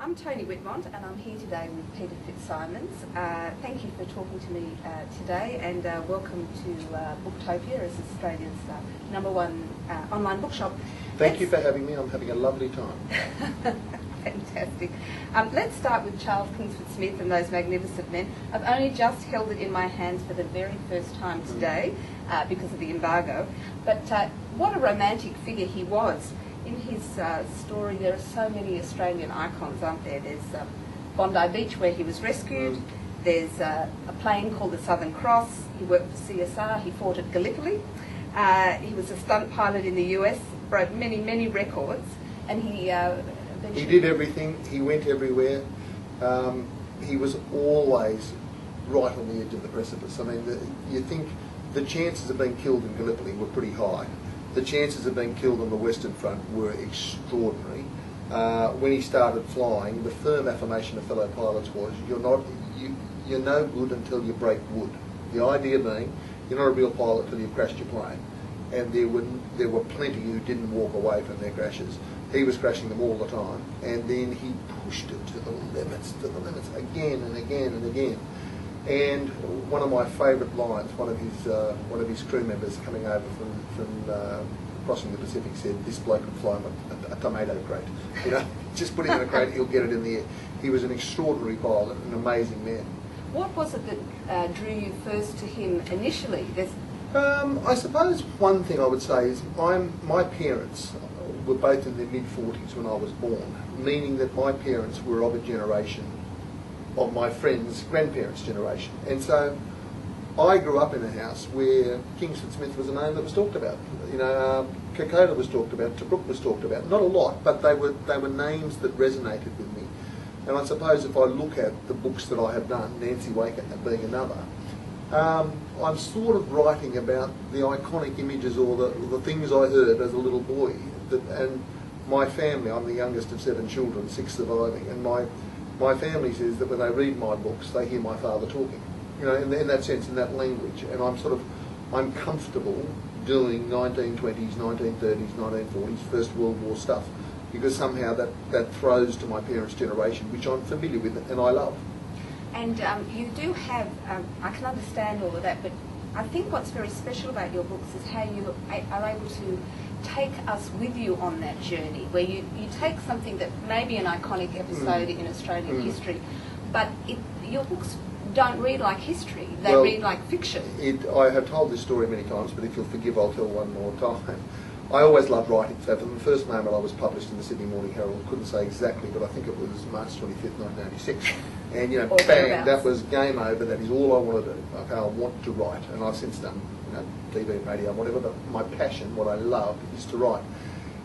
I'm Tony Whitmont and I'm here today with Peter FitzSimons. Thank you for talking to me today, and welcome to Booktopia as Australia's #1 online bookshop. Thank you for having me. I'm having a lovely time. Fantastic. Let's start with Charles Kingsford Smith and those magnificent men. I've only just held it in my hands for the very first time today because of the embargo, but what a romantic figure he was. In his story, there are so many Australian icons, aren't there? There's Bondi Beach, where he was rescued. There's a plane called the Southern Cross. He worked for CSR. He fought at Gallipoli. He was a stunt pilot in the US, broke many, many records, and he did everything. He went everywhere. He was always right on the edge of the precipice. I mean, you think the chances of being killed in Gallipoli were pretty high. The chances of being killed on the Western Front were extraordinary. When he started flying, the firm affirmation of fellow pilots was, you're no good until you break wood. The idea being, you're not a real pilot until you've crashed your plane. And there were plenty who didn't walk away from their crashes. He was crashing them all the time, and then he pushed it to the limits, again and again and again. And one of my favourite lines, one of his crew members coming over from crossing the Pacific said, "This bloke can fly a tomato crate. You know, just put him in a crate, he'll get it in the air." He was an extraordinary pilot, an amazing man. What was it that drew you first to him initially? I suppose one thing I would say is my parents were both in their mid-40s when I was born, meaning that my parents were of a generation of my friends' grandparents' generation. And so I grew up in a house where Kingsford Smith was a name that was talked about. You know, Kokoda was talked about, Tobruk was talked about. Not a lot, but they were names that resonated with me. And I suppose if I look at the books that I have done, Nancy Waker being another, I'm sort of writing about the iconic images or the things I heard as a little boy. And my family, I'm the youngest of 7 children, 6 surviving, and my family says that when they read my books, they hear my father talking, you know, in that sense, in that language. And I'm comfortable doing 1920s, 1930s, 1940s, First World War stuff, because somehow that throws to my parents' generation, which I'm familiar with and I love. And you do have, I can understand all of that, but I think what's very special about your books is how you are able to take us with you on that journey, where you take something that may be an iconic episode in Australian history, but your books don't read like history, they read like fiction. I have told this story many times, but if you'll forgive, I'll tell one more time. I always loved writing, so from the first moment I was published in the Sydney Morning Herald, couldn't say exactly, but I think it was March 25th, 1996. And, you know, bang, that was game over, that is all I want to do. Okay, I want to write, and I've since done, you know, TV, radio, whatever, but my passion, what I love, is to write.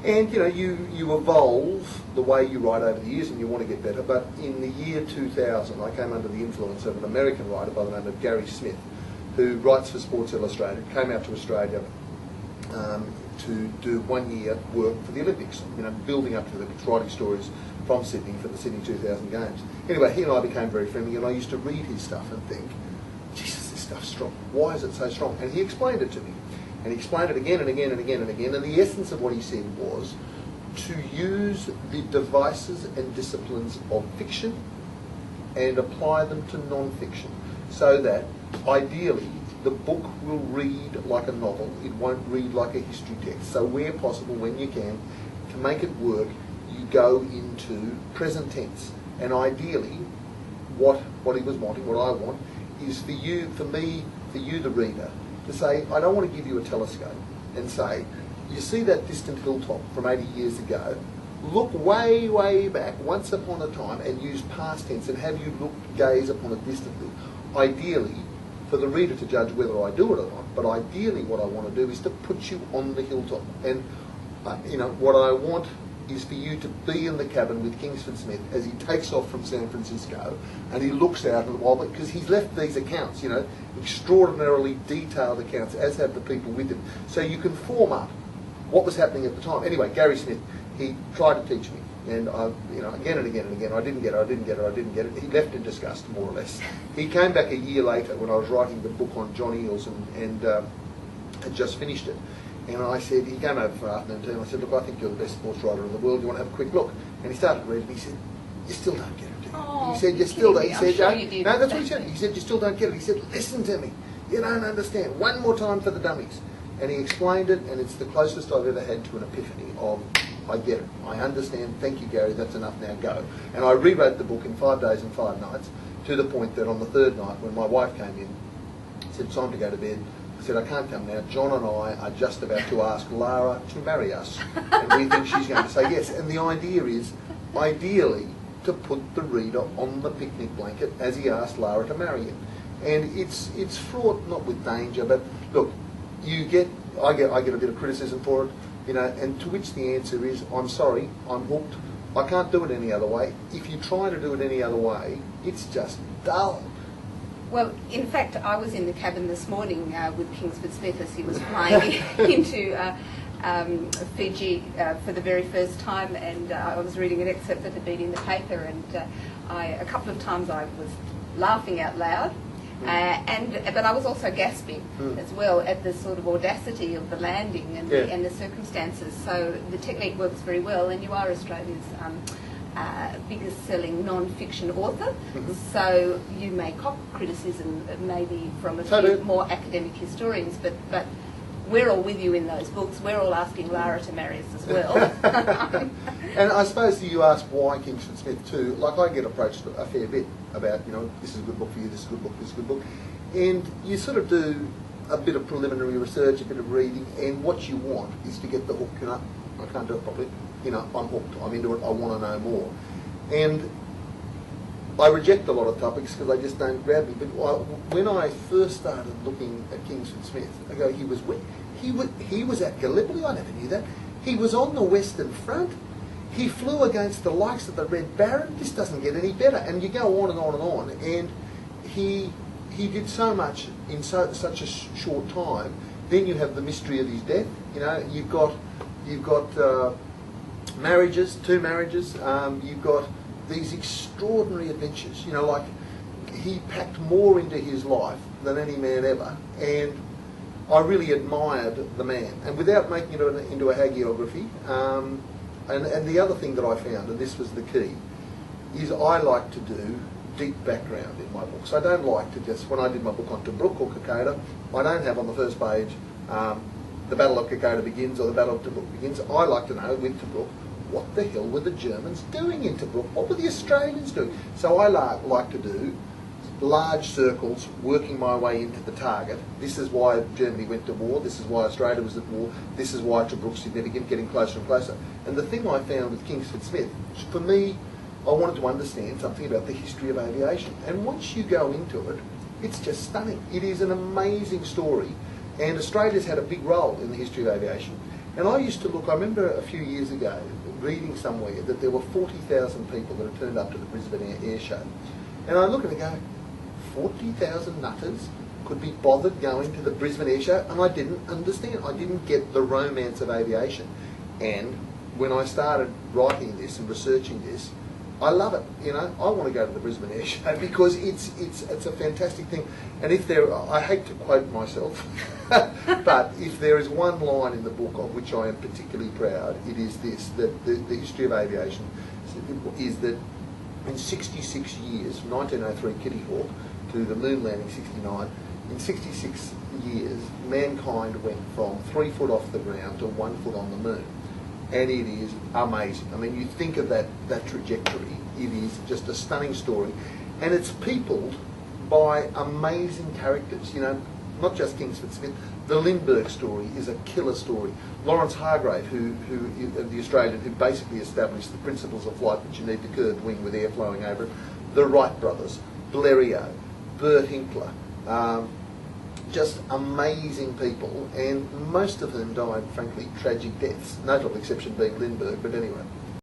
And, you know, you evolve the way you write over the years and you want to get better, but in the year 2000 I came under the influence of an American writer by the name of Gary Smith, who writes for Sports Illustrated, came out to Australia to do 1 year work for the Olympics, you know, building up to the writing stories from Sydney for the Sydney 2000 Games. Anyway, he and I became very friendly, and I used to read his stuff and think, Jesus, this stuff's strong. Why is it so strong? And he explained it to me. And he explained it again and again and again and again. And the essence of what he said was to use the devices and disciplines of fiction and apply them to non-fiction, so that ideally the book will read like a novel. It won't read like a history text. So where possible, when you can, to make it work, you go into present tense. And ideally, what he was wanting, what I want, is for you, the reader, to say, I don't want to give you a telescope and say, you see that distant hilltop from 80 years ago, look way, way back, once upon a time, and use past tense and have you gaze upon it distantly. Ideally, for the reader to judge whether I do it or not, but ideally what I want to do is to put you on the hilltop. And you know, what I want is for you to be in the cabin with Kingsford Smith as he takes off from San Francisco and he looks out in the wild, because he's left these accounts, you know, extraordinarily detailed accounts, as have the people with him. So you can form up what was happening at the time. Anyway, Gary Smith, he tried to teach me, and you know, again and again and again, I didn't get it. He left in disgust, more or less. He came back a year later when I was writing the book on John Eales and had just finished it. And I said, he came over for afternoon tea, and I said, look, I think you're the best sports writer in the world, you want to have a quick look? And he started reading, he said, you still don't get it, do you? Oh, He said, you you're still don't. kidding He me. said, I'm sure you did. no, that's what he said. He said, you still don't get it. He said, listen to me. You don't understand. One more time for the dummies. And he explained it, and it's the closest I've ever had to an epiphany of, I get it. I understand. Thank you, Gary. That's enough now. Go. And I rewrote the book in 5 days and 5 nights, to the point that on the third night, when my wife came in, said, time to go to bed. I said, I can't come now. John and I are just about to ask Lara to marry us. And we think she's going to say yes. And the idea is, ideally, to put the reader on the picnic blanket as he asked Lara to marry him. And it's fraught not with danger, but look, I get a bit of criticism for it, you know, and to which the answer is, I'm sorry, I'm hooked. I can't do it any other way. If you try to do it any other way, it's just dull. Well, in fact, I was in the cabin this morning with Kingsford Smith as he was flying into Fiji for the very first time, and I was reading an excerpt that had been in the paper, and a couple of times I was laughing out loud, but I was also gasping as well at the sort of audacity of the landing and, and the circumstances. So the technique works very well, and you are Australia's biggest selling non-fiction author, so you may cop criticism maybe from a few more academic historians, but we're all with you in those books. We're all asking Lara to marry us as well. And I suppose you ask why Kingsford Smith too. Like, I get approached a fair bit about, you know, this is a good book for you, this is a good book, this is a good book. And you sort of do a bit of preliminary research, a bit of reading, and what you want is to get the hook. You know, I can't do it properly. You know, I'm hooked, I'm into it, I want to know more. And I reject a lot of topics because they just don't grab me. But when I first started looking at Kingsford Smith, I go, he was at Gallipoli, I never knew that. He was on the Western Front. He flew against the likes of the Red Baron. This doesn't get any better. And you go on and on and on. And he did so much in such a short time. Then you have the mystery of his death. You know, you've got marriages, 2 marriages. You've got these extraordinary adventures. You know, like, he packed more into his life than any man ever. And I really admired the man. And without making it into a hagiography, and the other thing that I found, and this was the key, is I like to do deep background in my books. I don't like to just, when I did my book on Tobruk or Kokoda, I don't have on the first page the Battle of Kokoda begins or the Battle of Tobruk begins. I like to know with Tobruk, what the hell were the Germans doing in Tobruk? What were the Australians doing? So I like to do large circles, working my way into the target. This is why Germany went to war. This is why Australia was at war. This is why Tobruk's significant, getting closer and closer. And the thing I found with Kingsford Smith, for me, I wanted to understand something about the history of aviation. And once you go into it, it's just stunning. It is an amazing story. And Australia's had a big role in the history of aviation. And I used to look, I remember a few years ago reading somewhere that there were 40,000 people that had turned up to the Brisbane Air Show. And I look at it and go, 40,000 nutters could be bothered going to the Brisbane Air Show, and I didn't understand. I didn't get the romance of aviation. And when I started writing this and researching this, I love it. You know, I want to go to the Brisbane Air Show because it's a fantastic thing. And if there, I hate to quote myself, but if there is one line in the book of which I am particularly proud, it is this: that the history of aviation is that in 66 years, from 1903 Kitty Hawk to the moon landing 69, in 66 years, mankind went from 3 foot off the ground to 1 foot on the moon. And it is amazing. I mean, you think of that trajectory, it is just a stunning story. And it's peopled by amazing characters, you know, not just Kingsford Smith. The Lindbergh story is a killer story. Lawrence Hargrave, the Australian, who basically established the principles of flight, that you need the curved wing with air flowing over it. The Wright brothers, Blériot, Bert Hinkler, just amazing people, and most of them died, frankly, tragic deaths, notable exception being Lindbergh, but anyway.